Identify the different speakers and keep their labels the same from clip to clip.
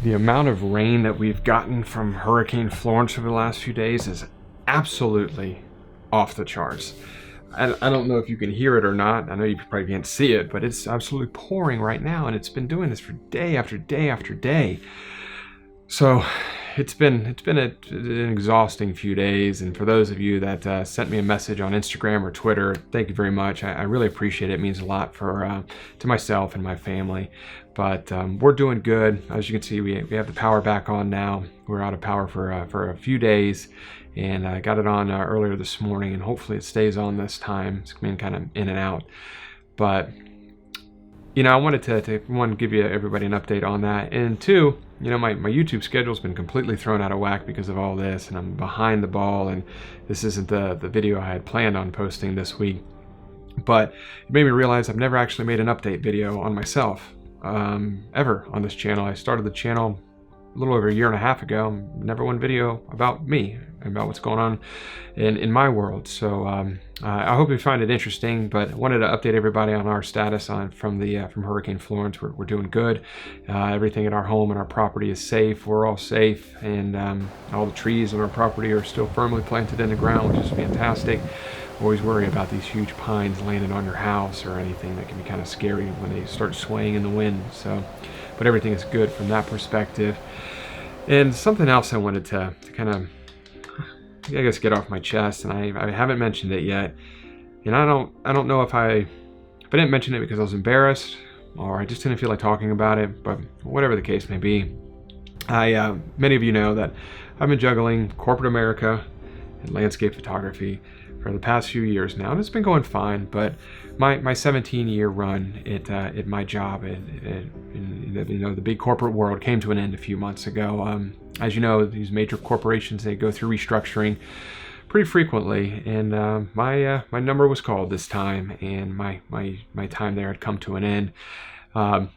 Speaker 1: The amount of rain that we've gotten from Hurricane Florence over the last few days is absolutely off the charts. I don't know if you can hear it or not. I know you probably can't see it, but it's absolutely pouring right now, and it's been doing this for day after day after day. So it's been an exhausting few days, and for those of you that sent me a message on Instagram or Twitter, thank you very much. I really appreciate it. It means a lot for to myself and my family. But we're doing good. As you can see, we have the power back on now. We're out of power for a few days, and I got it on earlier this morning, and hopefully it stays on this time. It's been kind of in and out, but you know, I wanted to one, give you everybody an update on that, and two, you know, my YouTube schedule's been completely thrown out of whack because of all this, and I'm behind the ball, and this isn't the video I had planned on posting this week. But it made me realize I've never actually made an update video on myself ever on this channel. I started the channel a little over a year and a half ago. Never one video about me, about what's going on in my world. So I hope you find it interesting, but I wanted to update everybody on our status from Hurricane Florence. We're doing good. Everything at our home and our property is safe. We're all safe, and all the trees on our property are still firmly planted in the ground, which is fantastic. Always worry about these huge pines landing on your house or anything. That can be kind of scary when they start swaying in the wind. So, but everything is good from that perspective. And something else I wanted to kind of, I guess, get off my chest, and I haven't mentioned it yet. And I don't know if I didn't mention it because I was embarrassed, or I just didn't feel like talking about it. But whatever the case may be, many of you know that I've been juggling corporate America and landscape photography for the past few years now, and it's been going fine. But my 17-year run at my job in the big corporate world came to an end a few months ago. As you know, these major corporations, they go through restructuring pretty frequently, and my number was called this time, and my time there had come to an end.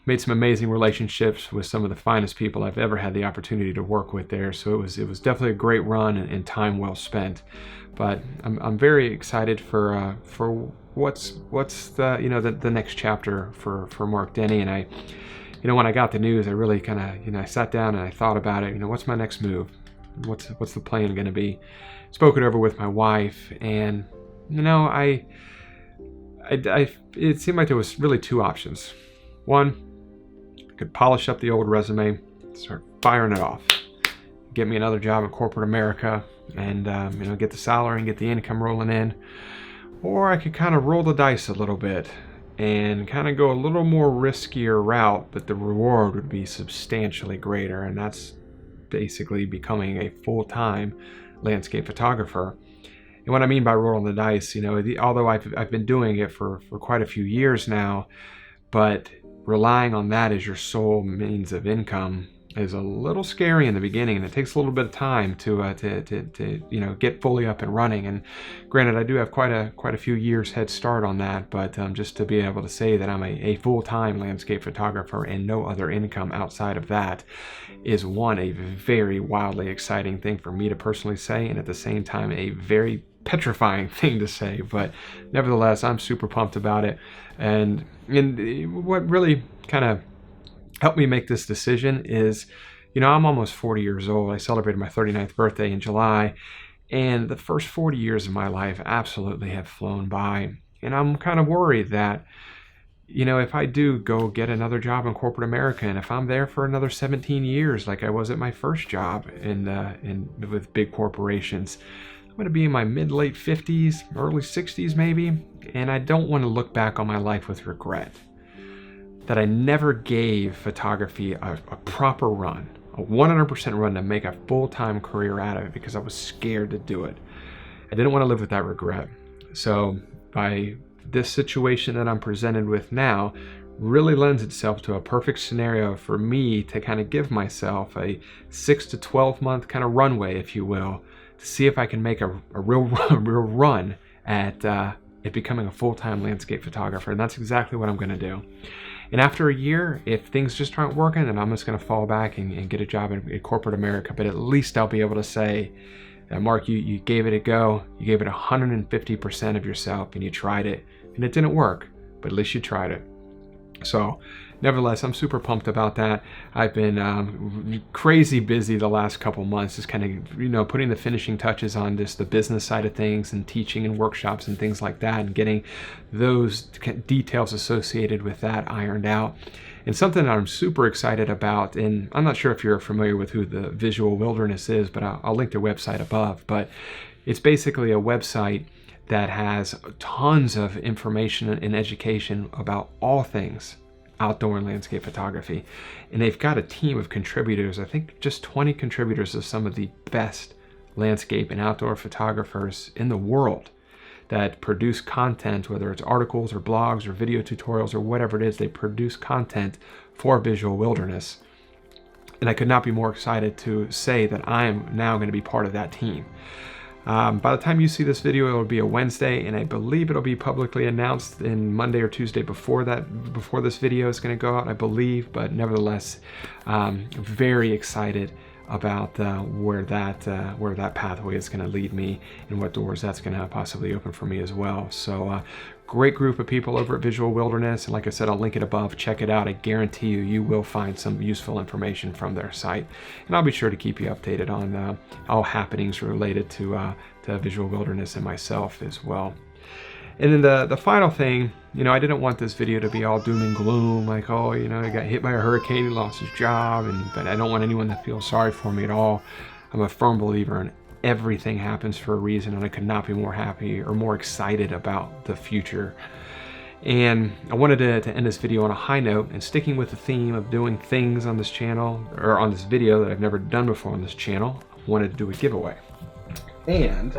Speaker 1: Made some amazing relationships with some of the finest people I've ever had the opportunity to work with there. So it was definitely a great run and time well spent. But I'm very excited for what's the next chapter for Mark Denney. And I, when I got the news, I really kind of I sat down and I thought about it. What's my next move? What's the plan going to be? Spoke it over with my wife, and it seemed like there was really two options. One, I could polish up the old resume, start firing it off, get me another job in corporate America, and get the salary and get the income rolling in. Or I could kind of roll the dice a little bit and kind of go a little more riskier route, but the reward would be substantially greater, and that's basically becoming a full-time landscape photographer. And what I mean by rolling the dice, although I've been doing it for quite a few years now, but relying on that as your sole means of income is a little scary in the beginning, and it takes a little bit of time to get fully up and running. And granted, I do have quite a few years head start on that, but just to be able to say that I'm a full-time landscape photographer and no other income outside of that is a very wildly exciting thing for me to personally say, and at the same time a very petrifying thing to say. But nevertheless, I'm super pumped about it. And what really kind of helped me make this decision is, I'm almost 40 years old. I celebrated my 39th birthday in July, and the first 40 years of my life absolutely have flown by. And I'm kind of worried that, if I do go get another job in corporate America, and if I'm there for another 17 years like I was at my first job with big corporations, I'm going to be in my mid-late 50s, early 60s maybe, and I don't want to look back on my life with regret. That I never gave photography a proper run, a 100% run to make a full-time career out of it, because I was scared to do it. I didn't want to live with that regret. So by this situation that I'm presented with now really lends itself to a perfect scenario for me to kind of give myself a 6 to 12 month kind of runway, if you will, to see if I can make a real run at becoming a full-time landscape photographer. And that's exactly what I'm going to do. And after a year, if things just aren't working, then I'm just going to fall back and get a job in corporate America. But at least I'll be able to say, Mark, you gave it a go. You gave it 150% of yourself, and you tried it. And it didn't work, but at least you tried it. So nevertheless, I'm super pumped about that. I've been crazy busy the last couple months, just kind of, you know, putting the finishing touches on just the business side of things and teaching and workshops and things like that, and getting those details associated with that ironed out. And something that I'm super excited about, and I'm not sure if you're familiar with who the Visual Wilderness is, but I'll link their website above. But it's basically a website that has tons of information and education about all things outdoor and landscape photography. And they've got a team of contributors, I think just 20 contributors of some of the best landscape and outdoor photographers in the world that produce content, whether it's articles or blogs or video tutorials or whatever it is. They produce content for Visual Wilderness. And I could not be more excited to say that I am now going to be part of that team. By the time you see this video, it'll be a Wednesday, and I believe it'll be publicly announced in Monday or Tuesday before this video is going to go out, I believe. But nevertheless, very excited about where that pathway is going to lead me and what doors that's going to possibly open for me as well. So great group of people over at Visual Wilderness, and like I said, I'll link it above. Check it out. I guarantee you will find some useful information from their site, and I'll be sure to keep you updated on all happenings related to Visual Wilderness and myself as well. And then the final thing, you know, I didn't want this video to be all doom and gloom, like, oh, you know, he got hit by a hurricane, he lost his job, but I don't want anyone to feel sorry for me at all. I'm a firm believer in everything happens for a reason, and I could not be more happy or more excited about the future. And I wanted to end this video on a high note, and sticking with the theme of doing things on this channel, or on this video that I've never done before on this channel, I wanted to do a giveaway. And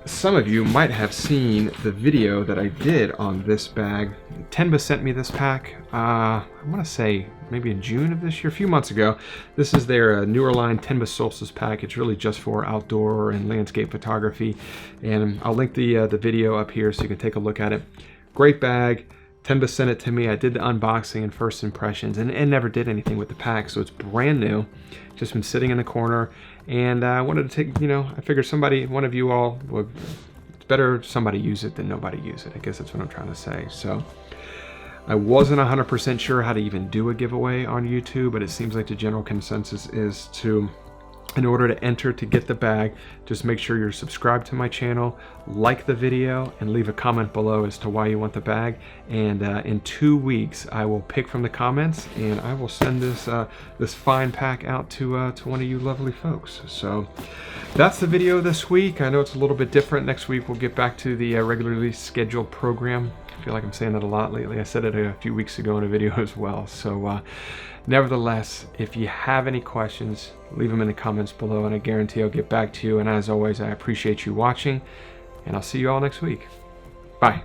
Speaker 1: some of you might have seen the video that I did on this bag. Tenba sent me this pack, I want to say maybe in June of this year, a few months ago. This is their newer line Tenba Solstice pack. It's really just for outdoor and landscape photography. And I'll link the video up here so you can take a look at it. Great bag. Tenba sent it to me. I did the unboxing and first impressions, and never did anything with the pack, so it's brand new. Just been sitting in the corner, and I wanted to take, you know, I figured one of you all would, it's better somebody use it than nobody use it. I guess that's what I'm trying to say. So I wasn't 100% sure how to even do a giveaway on YouTube, but it seems like the general consensus is to, in order to enter to get the bag, just make sure you're subscribed to my channel, like the video, and leave a comment below as to why you want the bag. And in 2 weeks, I will pick from the comments, and I will send this fine pack out to one of you lovely folks. So that's the video this week. I know it's a little bit different. Next week, we'll get back to the regularly scheduled program. I feel like I'm saying that a lot lately. I said it a few weeks ago in a video as well. So nevertheless, if you have any questions, leave them in the comments below, and I guarantee I'll get back to you. And as always, I appreciate you watching, and I'll see you all next week. Bye.